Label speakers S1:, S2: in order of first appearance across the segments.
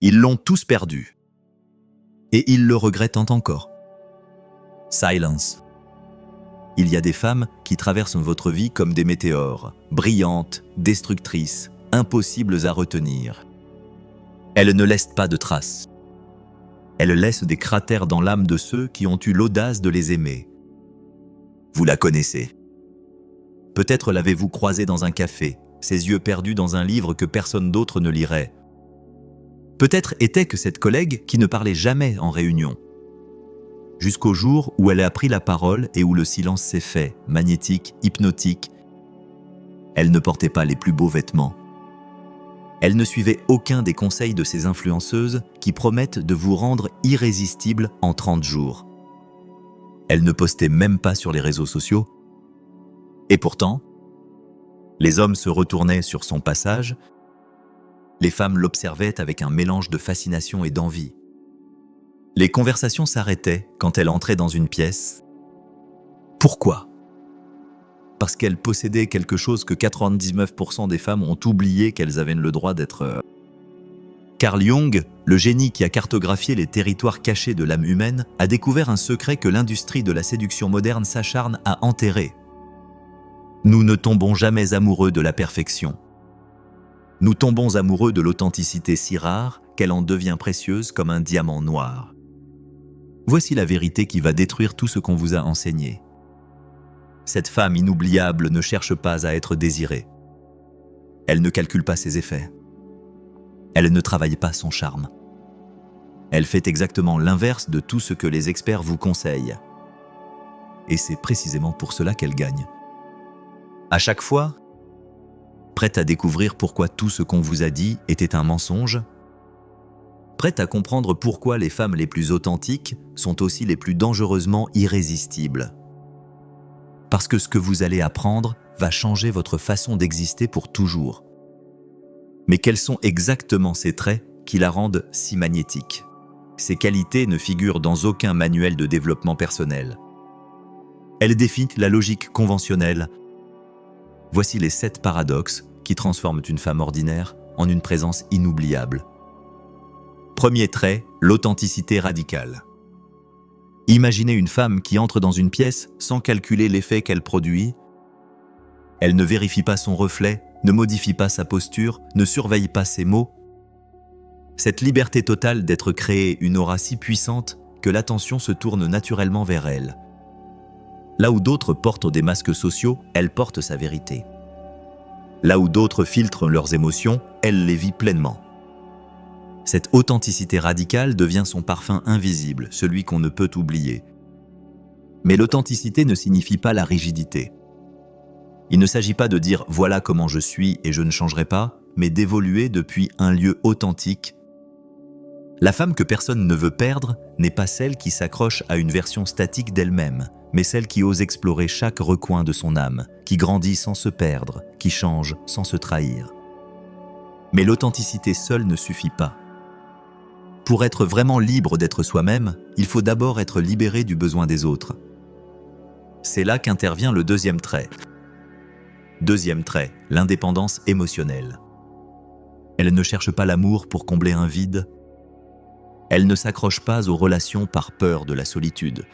S1: Ils l'ont tous perdu. Et ils le regrettent encore. Silence. Il y a des femmes qui traversent votre vie comme des météores, brillantes, destructrices, impossibles à retenir. Elles ne laissent pas de traces. Elles laissent des cratères dans l'âme de ceux qui ont eu l'audace de les aimer. Vous la connaissez. Peut-être l'avez-vous croisée dans un café, ses yeux perdus dans un livre que personne d'autre ne lirait. Peut-être était que cette collègue qui ne parlait jamais en réunion. Jusqu'au jour où elle a pris la parole et où le silence s'est fait, magnétique, hypnotique. Elle ne portait pas les plus beaux vêtements. Elle ne suivait aucun des conseils de ces influenceuses qui promettent de vous rendre irrésistible en 30 jours. Elle ne postait même pas sur les réseaux sociaux. Et pourtant, les hommes se retournaient sur son passage. Les femmes l'observaient avec un mélange de fascination et d'envie. Les conversations s'arrêtaient quand elle entrait dans une pièce. Pourquoi ? Parce qu'elle possédait quelque chose que 99% des femmes ont oublié qu'elles avaient le droit d'être. Carl Jung, le génie qui a cartographié les territoires cachés de l'âme humaine, a découvert un secret que l'industrie de la séduction moderne s'acharne à enterrer. Nous ne tombons jamais amoureux de la perfection. Nous tombons amoureux de l'authenticité si rare qu'elle en devient précieuse comme un diamant noir. Voici la vérité qui va détruire tout ce qu'on vous a enseigné. Cette femme inoubliable ne cherche pas à être désirée. Elle ne calcule pas ses effets. Elle ne travaille pas son charme. Elle fait exactement l'inverse de tout ce que les experts vous conseillent. Et c'est précisément pour cela qu'elle gagne. À chaque fois, prête à découvrir pourquoi tout ce qu'on vous a dit était un mensonge, prête à comprendre pourquoi les femmes les plus authentiques sont aussi les plus dangereusement irrésistibles. Parce que ce que vous allez apprendre va changer votre façon d'exister pour toujours. Mais quels sont exactement ces traits qui la rendent si magnétique ? Ces qualités ne figurent dans aucun manuel de développement personnel. Elles défient la logique conventionnelle. Voici les 7 paradoxes qui transforment une femme ordinaire en une présence inoubliable. Premier trait, l'authenticité radicale. Imaginez une femme qui entre dans une pièce sans calculer l'effet qu'elle produit. Elle ne vérifie pas son reflet, ne modifie pas sa posture, ne surveille pas ses mots. Cette liberté totale d'être créée une aura si puissante que l'attention se tourne naturellement vers elle. Là où d'autres portent des masques sociaux, elle porte sa vérité. Là où d'autres filtrent leurs émotions, elle les vit pleinement. Cette authenticité radicale devient son parfum invisible, celui qu'on ne peut oublier. Mais l'authenticité ne signifie pas la rigidité. Il ne s'agit pas de dire « voilà comment je suis et je ne changerai pas », mais d'évoluer depuis un lieu authentique. La femme que personne ne veut perdre n'est pas celle qui s'accroche à une version statique d'elle-même, mais celle qui ose explorer chaque recoin de son âme, qui grandit sans se perdre, qui change sans se trahir. Mais l'authenticité seule ne suffit pas. Pour être vraiment libre d'être soi-même, il faut d'abord être libéré du besoin des autres. C'est là qu'intervient le deuxième trait. Deuxième trait, l'indépendance émotionnelle. Elle ne cherche pas l'amour pour combler un vide. Elle ne s'accroche pas aux relations par peur de la solitude.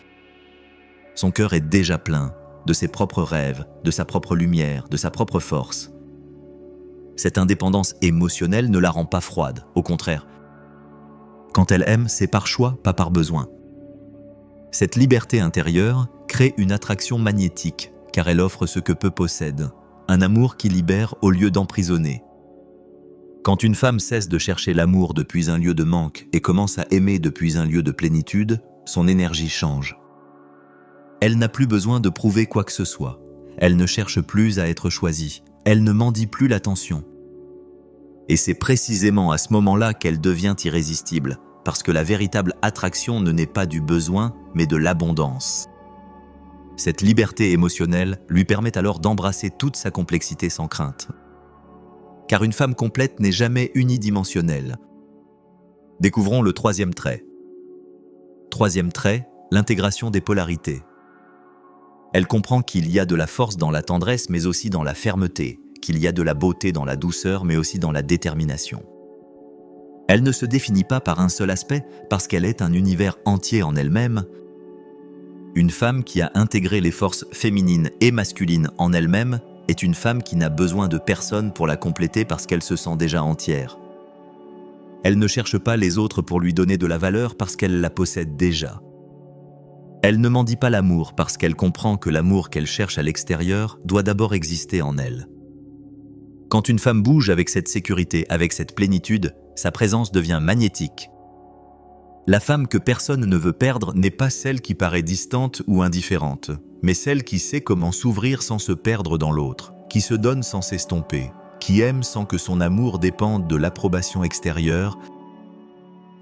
S1: Son cœur est déjà plein de ses propres rêves, de sa propre lumière, de sa propre force. Cette indépendance émotionnelle ne la rend pas froide, au contraire. Quand elle aime, c'est par choix, pas par besoin. Cette liberté intérieure crée une attraction magnétique, car elle offre ce que peu possède, un amour qui libère au lieu d'emprisonner. Quand une femme cesse de chercher l'amour depuis un lieu de manque et commence à aimer depuis un lieu de plénitude, son énergie change. Elle n'a plus besoin de prouver quoi que ce soit. Elle ne cherche plus à être choisie. Elle ne mendie plus l'attention. Et c'est précisément à ce moment-là qu'elle devient irrésistible, parce que la véritable attraction ne naît pas du besoin, mais de l'abondance. Cette liberté émotionnelle lui permet alors d'embrasser toute sa complexité sans crainte. Car une femme complète n'est jamais unidimensionnelle. Découvrons le troisième trait. Troisième trait, l'intégration des polarités. Elle comprend qu'il y a de la force dans la tendresse, mais aussi dans la fermeté, qu'il y a de la beauté dans la douceur, mais aussi dans la détermination. Elle ne se définit pas par un seul aspect parce qu'elle est un univers entier en elle-même. Une femme qui a intégré les forces féminines et masculines en elle-même est une femme qui n'a besoin de personne pour la compléter parce qu'elle se sent déjà entière. Elle ne cherche pas les autres pour lui donner de la valeur parce qu'elle la possède déjà. Elle ne mendie pas l'amour parce qu'elle comprend que l'amour qu'elle cherche à l'extérieur doit d'abord exister en elle. Quand une femme bouge avec cette sécurité, avec cette plénitude, sa présence devient magnétique. La femme que personne ne veut perdre n'est pas celle qui paraît distante ou indifférente, mais celle qui sait comment s'ouvrir sans se perdre dans l'autre, qui se donne sans s'estomper, qui aime sans que son amour dépende de l'approbation extérieure.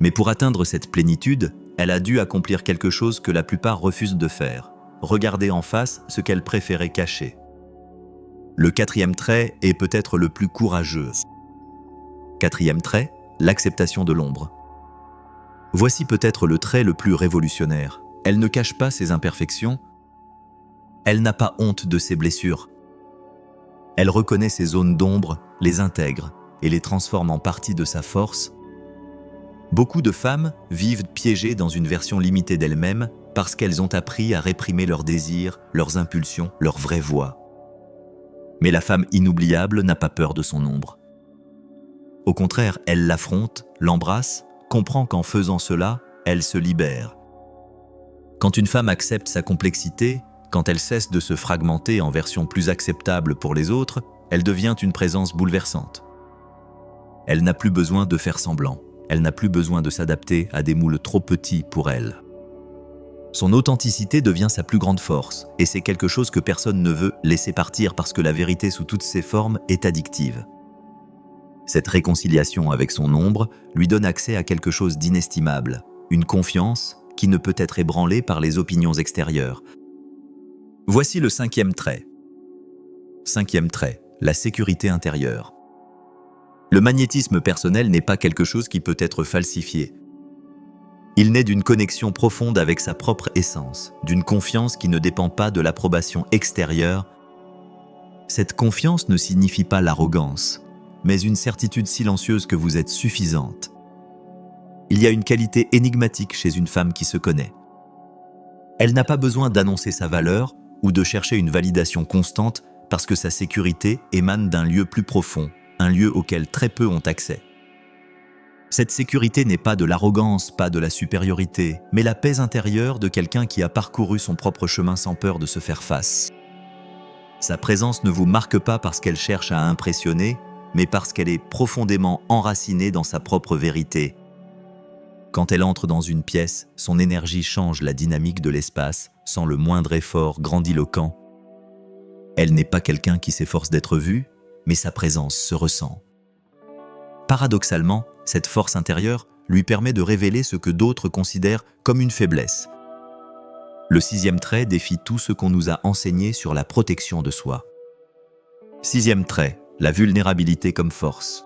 S1: Mais pour atteindre cette plénitude, elle a dû accomplir quelque chose que la plupart refusent de faire, regarder en face ce qu'elle préférait cacher. Le 4e trait est peut-être le plus courageux. 4e trait, l'acceptation de l'ombre. Voici peut-être le trait le plus révolutionnaire. Elle ne cache pas ses imperfections. Elle n'a pas honte de ses blessures. Elle reconnaît ses zones d'ombre, les intègre et les transforme en partie de sa force. Beaucoup de femmes vivent piégées dans une version limitée d'elles-mêmes parce qu'elles ont appris à réprimer leurs désirs, leurs impulsions, leur vraie voix. Mais la femme inoubliable n'a pas peur de son ombre. Au contraire, elle l'affronte, l'embrasse, comprend qu'en faisant cela, elle se libère. Quand une femme accepte sa complexité, quand elle cesse de se fragmenter en versions plus acceptables pour les autres, elle devient une présence bouleversante. Elle n'a plus besoin de faire semblant. Elle n'a plus besoin de s'adapter à des moules trop petits pour elle. Son authenticité devient sa plus grande force, et c'est quelque chose que personne ne veut laisser partir parce que la vérité sous toutes ses formes est addictive. Cette réconciliation avec son ombre lui donne accès à quelque chose d'inestimable, une confiance qui ne peut être ébranlée par les opinions extérieures. Voici le 5e trait. 5e trait, la sécurité intérieure. Le magnétisme personnel n'est pas quelque chose qui peut être falsifié. Il naît d'une connexion profonde avec sa propre essence, d'une confiance qui ne dépend pas de l'approbation extérieure. Cette confiance ne signifie pas l'arrogance, mais une certitude silencieuse que vous êtes suffisante. Il y a une qualité énigmatique chez une femme qui se connaît. Elle n'a pas besoin d'annoncer sa valeur ou de chercher une validation constante parce que sa sécurité émane d'un lieu plus profond, un lieu auquel très peu ont accès. Cette sécurité n'est pas de l'arrogance, pas de la supériorité, mais la paix intérieure de quelqu'un qui a parcouru son propre chemin sans peur de se faire face. Sa présence ne vous marque pas parce qu'elle cherche à impressionner, mais parce qu'elle est profondément enracinée dans sa propre vérité. Quand elle entre dans une pièce, son énergie change la dynamique de l'espace sans le moindre effort grandiloquent. Elle n'est pas quelqu'un qui s'efforce d'être vue, mais sa présence se ressent. Paradoxalement, cette force intérieure lui permet de révéler ce que d'autres considèrent comme une faiblesse. Le 6e trait défie tout ce qu'on nous a enseigné sur la protection de soi. 6e trait, la vulnérabilité comme force.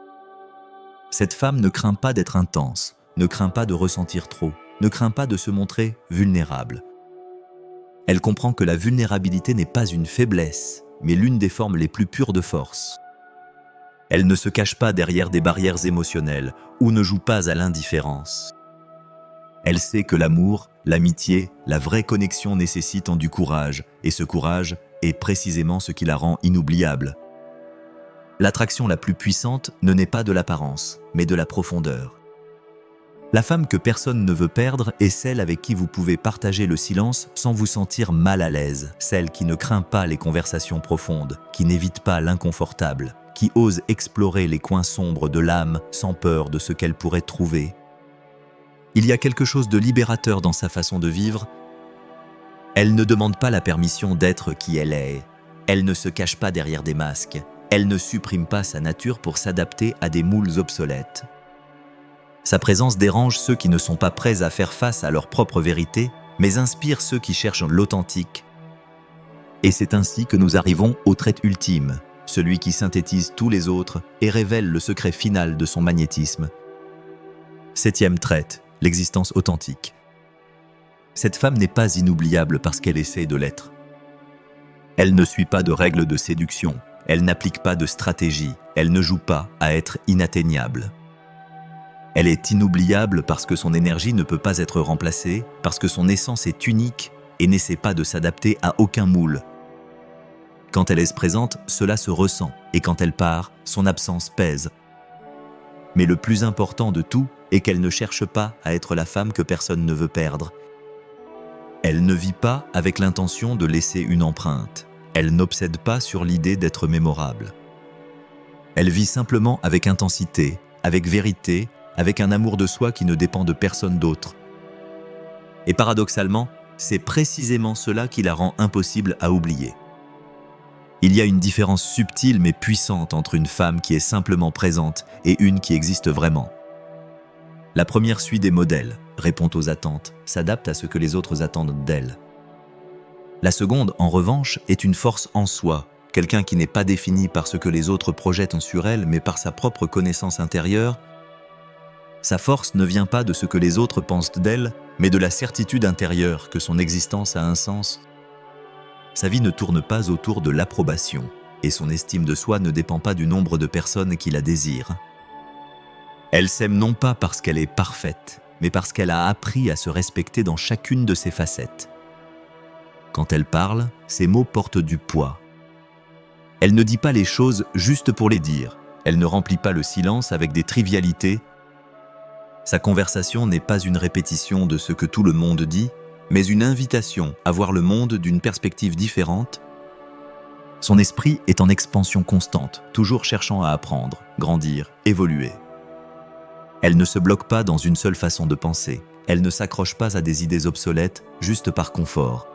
S1: Cette femme ne craint pas d'être intense, ne craint pas de ressentir trop, ne craint pas de se montrer vulnérable. Elle comprend que la vulnérabilité n'est pas une faiblesse, mais l'une des formes les plus pures de force. Elle ne se cache pas derrière des barrières émotionnelles ou ne joue pas à l'indifférence. Elle sait que l'amour, l'amitié, la vraie connexion nécessitent du courage, et ce courage est précisément ce qui la rend inoubliable. L'attraction la plus puissante ne naît pas de l'apparence, mais de la profondeur. La femme que personne ne veut perdre est celle avec qui vous pouvez partager le silence sans vous sentir mal à l'aise, celle qui ne craint pas les conversations profondes, qui n'évite pas l'inconfortable, qui ose explorer les coins sombres de l'âme sans peur de ce qu'elle pourrait trouver. Il y a quelque chose de libérateur dans sa façon de vivre. Elle ne demande pas la permission d'être qui elle est. Elle ne se cache pas derrière des masques. Elle ne supprime pas sa nature pour s'adapter à des moules obsolètes. Sa présence dérange ceux qui ne sont pas prêts à faire face à leur propre vérité, mais inspire ceux qui cherchent l'authentique. Et c'est ainsi que nous arrivons au trait ultime, celui qui synthétise tous les autres et révèle le secret final de son magnétisme. 7e trait, l'existence authentique. Cette femme n'est pas inoubliable parce qu'elle essaie de l'être. Elle ne suit pas de règles de séduction, elle n'applique pas de stratégie, elle ne joue pas à être inatteignable. Elle est inoubliable parce que son énergie ne peut pas être remplacée, parce que son essence est unique et n'essaie pas de s'adapter à aucun moule. Quand elle est présente, cela se ressent, et quand elle part, son absence pèse. Mais le plus important de tout est qu'elle ne cherche pas à être la femme que personne ne veut perdre. Elle ne vit pas avec l'intention de laisser une empreinte. Elle n'obsède pas sur l'idée d'être mémorable. Elle vit simplement avec intensité, avec vérité, avec un amour de soi qui ne dépend de personne d'autre. Et paradoxalement, c'est précisément cela qui la rend impossible à oublier. Il y a une différence subtile mais puissante entre une femme qui est simplement présente et une qui existe vraiment. La première suit des modèles, répond aux attentes, s'adapte à ce que les autres attendent d'elle. La seconde, en revanche, est une force en soi, quelqu'un qui n'est pas défini par ce que les autres projettent sur elle, mais par sa propre connaissance intérieure. Sa force ne vient pas de ce que les autres pensent d'elle, mais de la certitude intérieure que son existence a un sens. Sa vie ne tourne pas autour de l'approbation, et son estime de soi ne dépend pas du nombre de personnes qui la désirent. Elle s'aime non pas parce qu'elle est parfaite, mais parce qu'elle a appris à se respecter dans chacune de ses facettes. Quand elle parle, ses mots portent du poids. Elle ne dit pas les choses juste pour les dire. Elle ne remplit pas le silence avec des trivialités. Sa conversation n'est pas une répétition de ce que tout le monde dit, mais une invitation à voir le monde d'une perspective différente. Son esprit est en expansion constante, toujours cherchant à apprendre, grandir, évoluer. Elle ne se bloque pas dans une seule façon de penser. Elle ne s'accroche pas à des idées obsolètes juste par confort.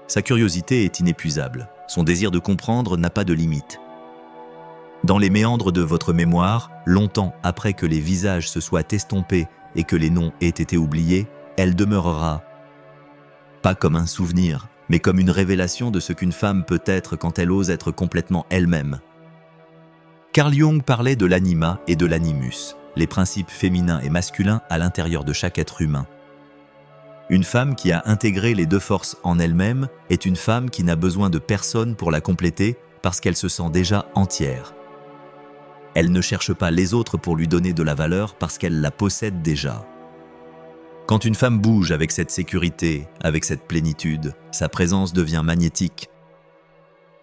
S1: Sa curiosité est inépuisable. Son désir de comprendre n'a pas de limite. Dans les méandres de votre mémoire, longtemps après que les visages se soient estompés et que les noms aient été oubliés, elle demeurera. Pas comme un souvenir, mais comme une révélation de ce qu'une femme peut être quand elle ose être complètement elle-même. Carl Jung parlait de l'anima et de l'animus, les principes féminins et masculins à l'intérieur de chaque être humain. Une femme qui a intégré les deux forces en elle-même est une femme qui n'a besoin de personne pour la compléter parce qu'elle se sent déjà entière. Elle ne cherche pas les autres pour lui donner de la valeur parce qu'elle la possède déjà. Quand une femme bouge avec cette sécurité, avec cette plénitude, sa présence devient magnétique.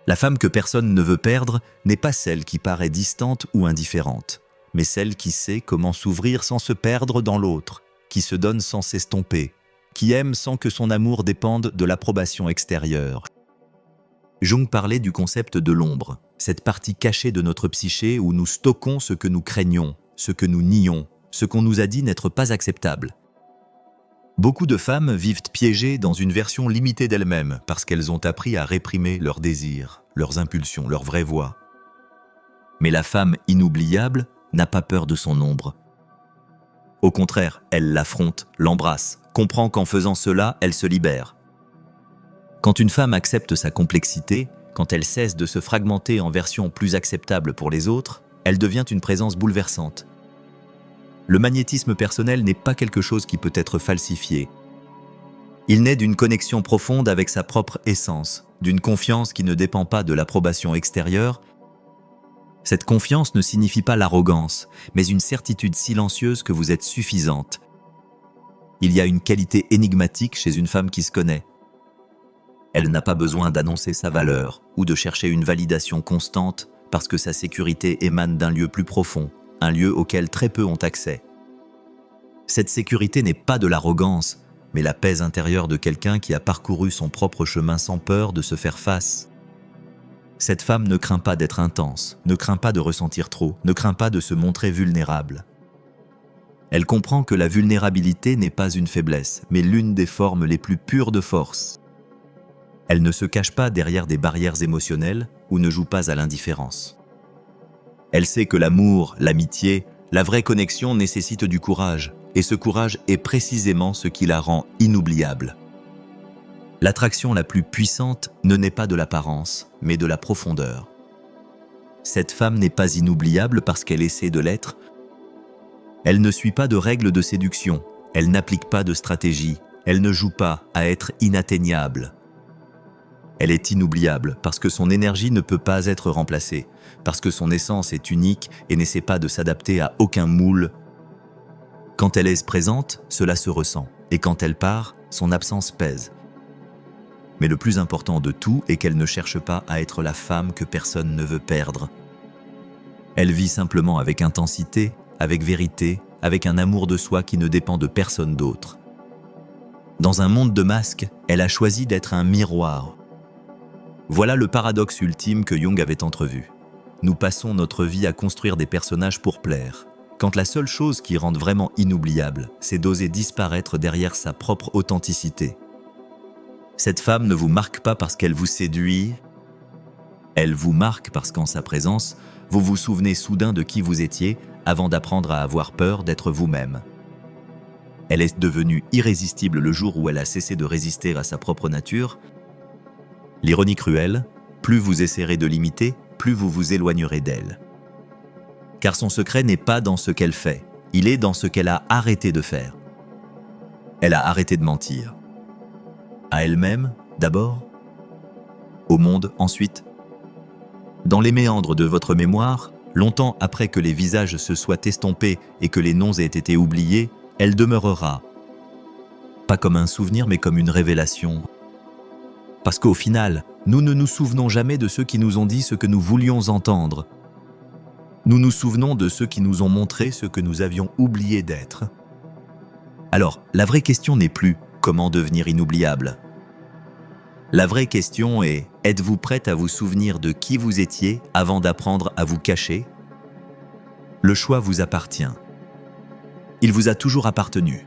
S1: La femme que personne ne veut perdre n'est pas celle qui paraît distante ou indifférente, mais celle qui sait comment s'ouvrir sans se perdre dans l'autre, qui se donne sans s'estomper, qui aime sans que son amour dépende de l'approbation extérieure. Jung parlait du concept de l'ombre, cette partie cachée de notre psyché où nous stockons ce que nous craignons, ce que nous nions, ce qu'on nous a dit n'être pas acceptable. Beaucoup de femmes vivent piégées dans une version limitée d'elles-mêmes parce qu'elles ont appris à réprimer leurs désirs, leurs impulsions, leur vraie voix. Mais la femme inoubliable n'a pas peur de son ombre. Au contraire, elle l'affronte, l'embrasse, comprend qu'en faisant cela, elle se libère. Quand une femme accepte sa complexité, quand elle cesse de se fragmenter en versions plus acceptables pour les autres, elle devient une présence bouleversante. Le magnétisme personnel n'est pas quelque chose qui peut être falsifié. Il naît d'une connexion profonde avec sa propre essence, d'une confiance qui ne dépend pas de l'approbation extérieure. Cette confiance ne signifie pas l'arrogance, mais une certitude silencieuse que vous êtes suffisante. Il y a une qualité énigmatique chez une femme qui se connaît. Elle n'a pas besoin d'annoncer sa valeur ou de chercher une validation constante parce que sa sécurité émane d'un lieu plus profond, un lieu auquel très peu ont accès. Cette sécurité n'est pas de l'arrogance, mais la paix intérieure de quelqu'un qui a parcouru son propre chemin sans peur de se faire face. Cette femme ne craint pas d'être intense, ne craint pas de ressentir trop, ne craint pas de se montrer vulnérable. Elle comprend que la vulnérabilité n'est pas une faiblesse, mais l'une des formes les plus pures de force. Elle ne se cache pas derrière des barrières émotionnelles ou ne joue pas à l'indifférence. Elle sait que l'amour, l'amitié, la vraie connexion nécessitent du courage, et ce courage est précisément ce qui la rend inoubliable. L'attraction la plus puissante ne naît pas de l'apparence, mais de la profondeur. Cette femme n'est pas inoubliable parce qu'elle essaie de l'être. Elle ne suit pas de règles de séduction, elle n'applique pas de stratégie, elle ne joue pas à être inatteignable. Elle est inoubliable parce que son énergie ne peut pas être remplacée, parce que son essence est unique et n'essaie pas de s'adapter à aucun moule. Quand elle est présente, cela se ressent, et quand elle part, son absence pèse. Mais le plus important de tout est qu'elle ne cherche pas à être la femme que personne ne veut perdre. Elle vit simplement avec intensité, avec vérité, avec un amour de soi qui ne dépend de personne d'autre. Dans un monde de masques, elle a choisi d'être un miroir. Voilà le paradoxe ultime que Jung avait entrevu. Nous passons notre vie à construire des personnages pour plaire, quand la seule chose qui rende vraiment inoubliable, c'est d'oser disparaître derrière sa propre authenticité. Cette femme ne vous marque pas parce qu'elle vous séduit, elle vous marque parce qu'en sa présence, vous vous souvenez soudain de qui vous étiez avant d'apprendre à avoir peur d'être vous-même. Elle est devenue irrésistible le jour où elle a cessé de résister à sa propre nature. L'ironie cruelle, plus vous essaierez de l'imiter, plus vous vous éloignerez d'elle. Car son secret n'est pas dans ce qu'elle fait, il est dans ce qu'elle a arrêté de faire. Elle a arrêté de mentir. À elle-même, d'abord. Au monde, ensuite. Dans les méandres de votre mémoire, longtemps après que les visages se soient estompés et que les noms aient été oubliés, elle demeurera. Pas comme un souvenir, mais comme une révélation. Parce qu'au final, nous ne nous souvenons jamais de ceux qui nous ont dit ce que nous voulions entendre. Nous nous souvenons de ceux qui nous ont montré ce que nous avions oublié d'être. Alors, la vraie question n'est plus comment devenir inoubliable. La vraie question est, êtes-vous prête à vous souvenir de qui vous étiez avant d'apprendre à vous cacher ? Le choix vous appartient. Il vous a toujours appartenu.